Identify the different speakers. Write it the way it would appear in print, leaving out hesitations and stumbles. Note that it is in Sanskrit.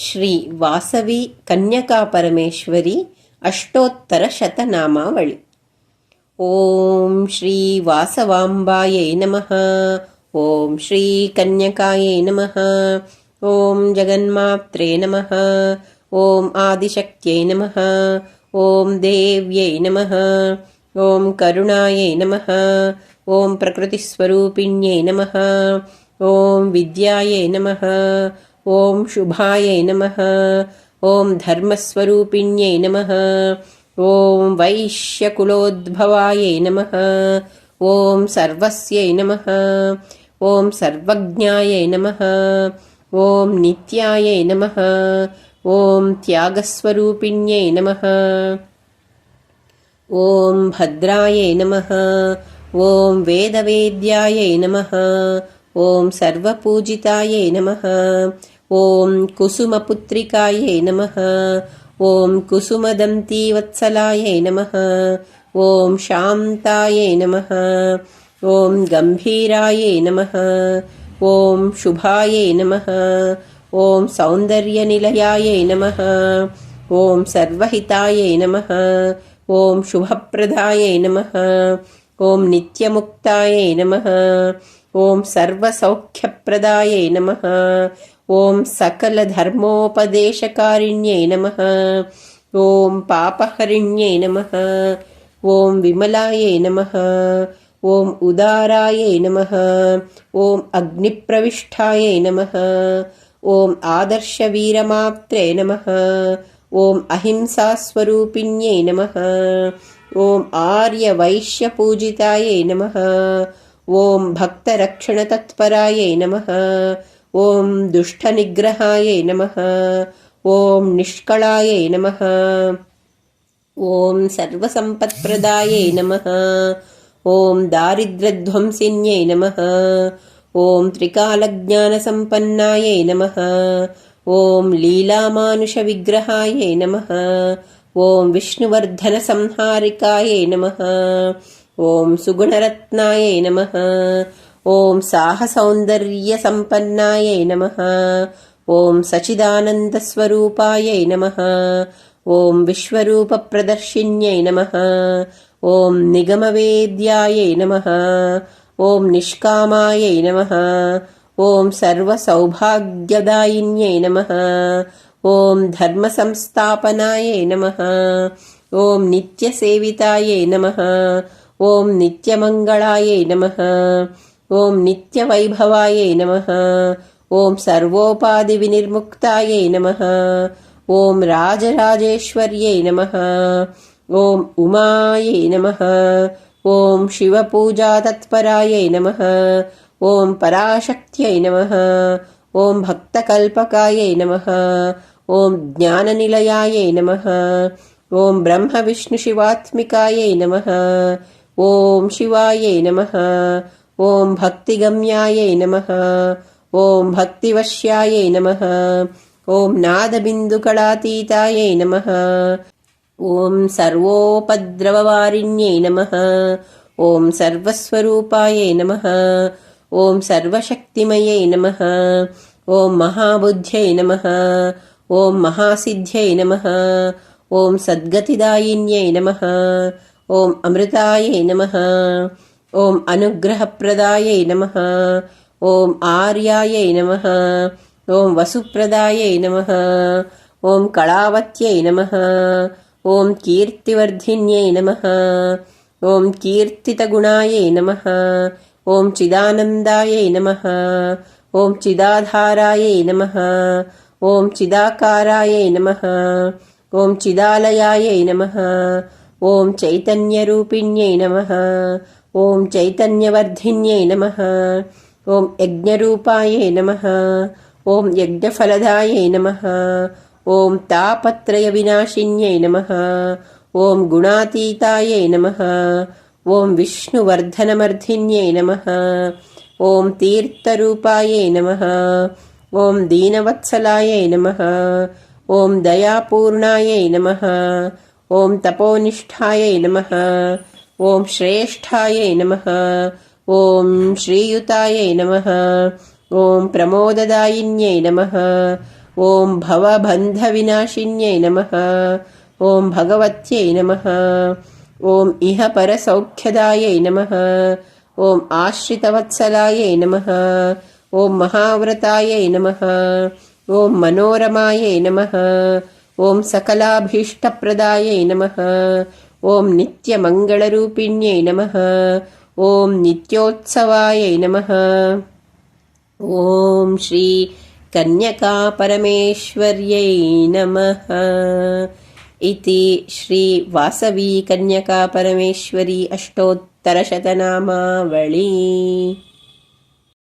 Speaker 1: ಶ್ರೀ ವಾಸವಿ ಕನ್ಯಕಾ ಪರಮೇಶ್ವರಿ ಅಷ್ಟೋತ್ತರಶತನಾಮಾವಳಿ. ಓಂ ಶ್ರೀ ವಾಸವಾಂಬಾಯೈ ನಮಃ. ಓಂ ಶ್ರೀ ಕನ್ಯಕಾಯೈ ನಮಃ. ಓಂ ಜಗನ್ಮಾತ್ರೇ ನಮಃ. ಓಂ ಆದಿಶಕ್ತ್ಯೈ ನಮಃ. ಓಂ ದೇವ್ಯೈ ನಮಃ. ಓಂ ಕರುಣಾಯೈ ನಮಃ. ಓಂ ಪ್ರಕೃತಿಸ್ವರೂಪಿಣ್ಯೈ ನಮಃ. ಓಂ ವಿದ್ಯಾಯೈ ನಮಃ. ಓಂ ಶುಭಾಯೈ ನಮಃ. ಓಂ ಧರ್ಮಸ್ವರೂಪಿಣ್ಯೈ ನಮಃ. ಓಂ ವೈಶ್ಯಕುಲೋದ್ಭವಾಯೈ ನಮಃ. ಓಂ ಸರ್ವಸ್ಯೈ ನಮಃ. ಓಂ ಸರ್ವಜ್ಞಾಯೈ ನಮಃ. ಓಂ ನಿತ್ಯಾಯೈ ನಮಃ. ಓಂ ತ್ಯಾಗಸ್ವರೂಪಿಣ್ಯೈ ನಮಃ. ಓಂ ಭದ್ರಾಯೈ ನಮಃ. ಓಂ ವೇದವೇದ್ಯಾಯೈ ನಮಃ. ಓಂ ಸರ್ವಪೂಜಿತಾಯೈ ನಮಃ. ಓಂ ಕುಸುಮಪುತ್ರಿಕಾಯೈ ನಮಃ. ಓಂ ಕುಸುಮದಂತೀವತ್ಸಲಾಯೈ ನಮಃ. ಓಂ ಶಾಂತಾಯೈ ನಮಃ. ಓಂ ಗಂಭೀರಾಯೈ ನಮಃ. ಓಂ ಶುಭಾಯೈ ನಮಃ. ಓಂ ಸೌಂದರ್ಯನಿಲಯಾಯೈ ನಮಃ. ಓಂ ಸರ್ವಹಿತಾಯೈ ನಮಃ. ಓಂ ಶುಭಪ್ರದಾಯೈ ನಮಃ. ಓಂ ನಿತ್ಯಮುಕ್ತಾಯೈ ನಮಃ. ಓಂ ಸರ್ವಸೌಖ್ಯಪ್ರದಾಯೈ ನಮಃ. ಓಂ ಸಕಲಧರ್ಮೋಪದೇಶಕಾರಿಣ್ಯೈ ನಮಃ. ಓಂ ಪಾಪಹರಿಣ್ಯೈ ನಮಃ. ಓಂ ವಿಮಲಾಯೈ ನಮಃ. ಓಂ ಉದಾರಾಯೈ ನಮಃ. ಓಂ ಅಗ್ನಿಪ್ರವಿಷ್ಠಾಯೈ ನಮಃ. ಓಂ ಆದರ್ಶವೀರಮಾತ್ರೇ ನಮಃ. ಓಂ ಅಹಿಂಸಾಸ್ವರೂಪಿಣ್ಯೈ ನಮಃ. ಓಂ ಆರ್ಯವೈಶ್ಯಪೂಜಿತಾಯೈ ನಮಃ. ಓಂ ಭಕ್ತರಕ್ಷಣತತ್ಪರಾಯೈ ನಮಃ. ಓಂ ದುಷ್ಟನಿಗ್ರಹಾಯೈ ನಮಃ. ಓಂ ನಿಷ್ಕಳಾಯೈ ನಮಃ. ಓಂ ಸರ್ವಸಂಪತ್ಪ್ರದಾಯೈ ನಮಃ. ಓಂ ದಾರಿದ್ರ್ಯಧ್ವಂಸಿನ್ಯೈ ನಮಃ. ಓಂ ತ್ರಿಕಾಲಜ್ಞಾನಸಂಪನ್ನಾಯೈ ನಮಃ. ಓಂ ಲೀಲಾಮಾನುಷವಿಗ್ರಹಾಯೈ ನಮಃ. ಓಂ ವಿಷ್ಣುವರ್ಧನಸಂಹಾರಿಕಾಯೈ ನಮಃ. ಓಂ ಸುಗುಣರತ್ನಾಯೈ ನಮಃ. ಓಂ ಸಾಹಸೌಂದರ್ಯಸಂಪನ್ನಾಯೈ ನಮಃ. ಓಂ ಸಚಿದಾನಂದಸ್ವರೂಪಾಯೈ ನಮಃ. ಓಂ ವಿಶ್ವರೂಪಪ್ರದರ್ಶಿನ್ಯೈ ನಮಃ. ಓಂ ನಿಗಮವೇದ್ಯಾಯೈ ನಮಃ. ಓಂ ನಿಷ್ಕಾಮಾಯೈ ನಮಃ. ಓಂ ಸರ್ವಸೌಭಾಗ್ಯದಾಯಿನ್ಯೈ ನಮಃ. ಓಂ ಧರ್ಮಸಂಸ್ಥಾಪನಾಯೈ ನಮಃ. ಓಂ ನಿತ್ಯಸೇವಿತಾಯೈ ನಮಃ. ಓಂ ನಿತ್ಯಮಂಗಳಾಯೈ ನಮಃ. ಓಂ ನಿತ್ಯವೈಭವಾಯೈ ನಮಃ. ಓಂ ಸರ್ವೋಪಾಧಿವಿನಿರ್ಮುಕ್ತಾಯೈ ನಮಃ. ಓಂ ರಾಜರಾಜೇಶ್ವರ್ಯೈ ನಮಃ. ಓಂ ಉಮಾಯೈ ನಮಃ. ಓಂ ಶಿವಪೂಜಾತತ್ಪರಾಯೈ ನಮಃ. ಓಂ ಪರಾಶಕ್ತ್ಯೈ ನಮಃ. ಓಂ ಭಕ್ತಕಲ್ಪಕಾಯೈ ನಮಃ. ಓಂ ಜ್ಞಾನನಿಲಯಾಯೈ ನಮಃ. ಓಂ ಬ್ರಹ್ಮವಿಷ್ಣುಶಿವಾತ್ಮಿಕಾಯೈ ನಮಃ. ಓಂ ಶಿವಾಯೈ ನಮಃ. ಓಂ ಭಕ್ತಿಗಮ್ಯಾಯೈ ನಮಃ. ಓಂ ಭಕ್ತಿವಶ್ಯಾಯೈ ನಮಃ. ಓಂ ನಾದಬಿಂದುಕಳಾತೀತಾಯೈ ನಮಃ. ಓಂ ಸರ್ವೋಪದ್ರವವಾರಿಣ್ಯೈ ನಮಃ. ಓಂ ಸರ್ವಸ್ವರೂಪಾಯೈ ನಮಃ. ಓಂ ಸರ್ವಶಕ್ತಿಮಯೈ ನಮಃ. ಓಂ ಮಹಾಬುದ್ಧ್ಯೈ ನಮಃ. ಓಂ ಮಹಾಸಿದ್ಧ್ಯೈ ನಮಃ. ಓಂ ಸದ್ಗತಿದಾಯಿನ್ಯೈ ನಮಃ. ಓಂ ಅಮೃತಾಯೈ ನಮಃ. ಓಂ ಅನುಗ್ರಹಪ್ರದಾಯೈ ನಮಃ. ಓಂ ಆರ್ಯಾಯೈ ನಮಃ. ಓಂ ವಸುಪ್ರದಾಯೈ ನಮಃ. ಓಂ ಕಳಾವತ್ಯೈ ನಮಃ. ಓಂ ಕೀರ್ತಿವರ್ಧಿನ್ಯೈ ನಮಃ. ಓಂ ಕೀರ್ತಿತಗುಣಾಯೈ ನಮಃ. ಓಂ ಚಿದಾನಂದಾಯೈ ನಮಃ. ಓಂ ಚಿದಾಧಾರಾಯೈ ನಮಃ. ಓಂ ಚಿದಾಕಾರಾಯೈ ನಮಃ. ಓಂ ಚಿದಾಲಯಾಯೈ ನಮಃ. ಓಂ ಚೈತನ್ಯರೂಪಿಣ್ಯೈ ನಮಃ. ಓಂ ಚೈತನ್ಯವರ್ಧಿನ್ಯೈ ನಮಃ. ಓಂ ಯಜ್ಞರೂಪಾಯೈ ನಮಃ. ಓಂ ಯಜ್ಞಫಲದಾಯೈ ನಮಃ. ಓಂ ತಾಪತ್ರಯವಿನಾಶಿನ್ಯೈ ನಮಃ. ಓಂ ಗುಣಾತೀತಾಯೈ ನಮಃ. ಓಂ ವಿಷ್ಣುವರ್ಧನಮರ್ಧಿನ್ಯೈ ನಮಃ. ಓಂ ತೀರ್ಥರೂಪಾಯೈ ನಮಃ. ಓಂ ದೀನವತ್ಸಲಾಯೈ ನಮಃ. ಓಂ ದಯಾಪೂರ್ಣಾಯೈ ನಮಃ. ಓಂ ತಪೋನಿಷ್ಠಾಯೈ ನಮಃ. ಓಂ ಶ್ರೇಷ್ಠಾಯೈ ನಮಃ. ಓಂ ಶ್ರೀಯುತಾಯೈ ನಮಃ. ಓಂ ಪ್ರಮೋದದಾಯಿನ್ಯೈ ನಮಃ. ॐ भवबन्धविनाशिन्यै नमः। ॐ भगवत्यै नमः। ॐ इह परसौख्यदायै नमः। ॐ आश्रितवत्सलायै नमः। ॐ महाव्रतायै नमः। ॐ मनोरमायै नमः। ॐ सकलाभीष्टप्रदायै नमः। ॐ नित्यमङ्गलरूपिण्यै नमः। ॐ नित्योत्सवायै नमः। ॐ श्री कन्यकापरमेश्वर्यै नमः। इति श्री वासवी कन्यकापरमेश्वरी अष्टोत्तरशतनामावली।